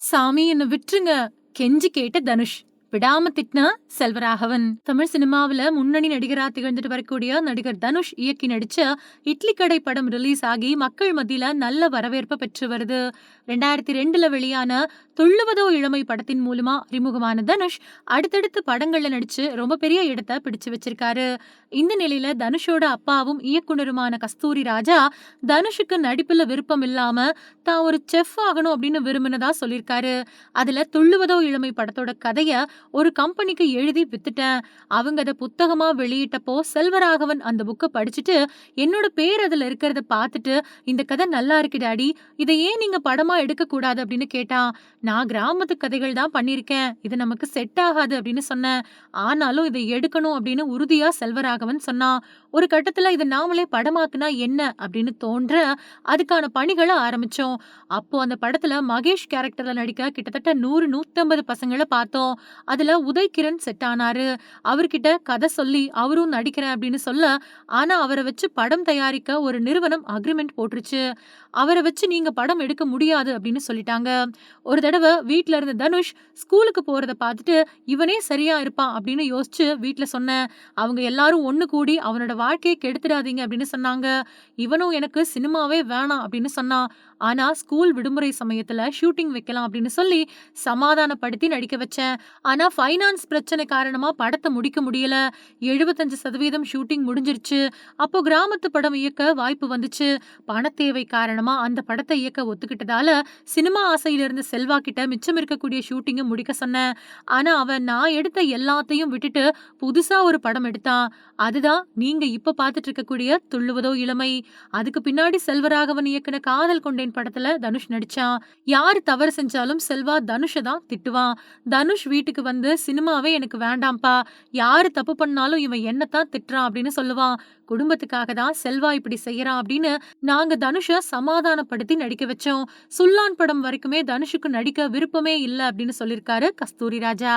சாமி என்ன விட்டுருங்க கெஞ்சி கேட்ட தனுஷ். விடாம திட்டின செல்வராகவன். தமிழ் சினிமாவில முன்னணி நடிகரா திகழ்ந்துட்டு வரக்கூடிய நடிகர் தனுஷ் இயக்கி நடிச்ச இட்லி கடை படம் ரிலீஸ் ஆகி மக்கள் மத்தியில நல்ல வரவேற்பு பெற்று வருது. 2002ல வெளியான துள்ளுவதோ இளமை படத்தின் மூலமா அறிமுகமான தனுஷ் அடுத்தடுத்து படங்கள்ல நடிச்சு ரொம்ப பெரிய இடத்தை பிடிச்சு வச்சிருக்காரு. இந்த நிலையில தனுஷோட அப்பாவும் இயக்குனருமான கஸ்தூரி ராஜா தனுஷுக்கு நடிப்புல விருப்பம் இல்லாம தான் ஒரு செஃப் ஆகணும் அப்படின்னு விரும்பினதா சொல்லியிருக்காரு. அதுல துள்ளுவதோ இளமை படத்தோட கதைய ஒரு கம்பெனிக்கு எழுதி வித்துட்டேன். அவங்க அத புத்தகமா வெளியிட்டப்போ செல்வராகவன் அந்த புக்க படிச்சுட்டு என்னோட பேர் அதுல இருக்கிறத பார்த்துட்டு இந்த கதை நல்லா இருக்கு டாடி, இதை ஏன் நீங்க படமா எடுக்க கூடாது அப்படின்னு கேட்டான். நான் கிராமத்து கதைகள் தான் பண்ணிருக்கேன், இது நமக்கு செட் ஆகாது அப்படின்னு சொன்னேன். ஆனாலும் இதை எடுக்கணும் அப்படின்னு உறுதியா செல்வராகவன் சொன்னான். ஒரு கட்டத்துல இதை நாமளே படமாக்குனா என்ன அப்படின்னு தோன்ற அதுக்கான பணிகளை ஆரம்பிச்சோம். அப்போ அந்த படத்துல மகேஷ் கேரக்டர்ல நடிக்க கிட்டத்தட்ட 100-150 பசங்களை பார்த்தோம். அதுல உதய் கிரண் செட் ஆனாரு. அவர்கிட்ட கதை சொல்லி அவரும் நடிக்கிறேன் அப்படின்னு சொல்ல, ஆனா அவரை வச்சு படம் தயாரிக்க ஒரு நிறுவனம் அக்ரிமெண்ட் போட்டுருச்சு. அவரை வச்சு நீங்க படம் எடுக்க முடியாது அப்படின்னு சொல்லிட்டாங்க. ஒரு தடவை வீட்ல இருந்த தனுஷ் ஸ்கூலுக்கு போறத பார்த்துட்டு இவனே சரியா இருப்பான் அப்படின்னு யோசிச்சு வீட்ல சொன்னேன். அவங்க எல்லாரும் ஒண்ணு கூடி அவனோட வாழ்க்கையை கெடுத்துடாதீங்க அப்படின்னு சொன்னாங்க. இவனும் எனக்கு சினிமாவே வேணாம் அப்படின்னு சொன்னான். ஆனா ஸ்கூல் விடுமுறை சமயத்துல ஷூட்டிங் வைக்கலாம் அப்படின்னு சொல்லி சமாதானப்படுத்தி நடிக்க வச்சேன். ஆனா ஃபைனான்ஸ் பிரச்சனை காரணமா படத்தை முடிக்க முடியல. 75% ஷூட்டிங் முடிஞ்சிருச்சு. அப்போ கிராமத்து படம் இயக்க வாய்ப்பு வந்துச்சு. பண தேவை காரணமா அந்த படத்தை இயக்க ஒத்துக்கிட்டதால சினிமா ஆசையில இருந்த செல்வா கிட்ட மிச்சம் இருக்கக்கூடிய ஷூட்டிங்கை முடிக்க சொன்னேன். ஆனா அவன் நான் எடுத்த எல்லாத்தையும் விட்டுட்டு புதுசா ஒரு படம் எடுத்தான். அதுதான் நீங்க இப்ப பார்த்துட்டு இருக்கக்கூடிய துள்ளுவதோ இளமை. அதுக்கு பின்னாடி செல்வராகவன் இயக்குன காதல் கொண்டேன் படத்துல தனுஷ் நடிச்சான். யாரு தவறு செஞ்சாலும் செல்வா தனுஷை தான் திட்டுவான். தனுஷ் வீட்டுக்கு வந்து சினிமாவே எனக்கு வேண்டாம்ப்பா, யாரு தப்பு பண்ணாலும் இவன் என்னத்தான் திட்டுறான் அப்படின்னு சொல்லுவான். குடும்பத்துக்காக தான் செல்வா இப்படி செய்யறான் அப்படின்னு நாங்க தனுஷை சமாதானப்படுத்தி நடிக்க வச்சோம். சுல்லான் படம் வரைக்குமே தனுஷுக்கு நடிக்க விருப்பமே இல்லை அப்படின்னு சொல்லியிருக்காரு கஸ்தூரி ராஜா.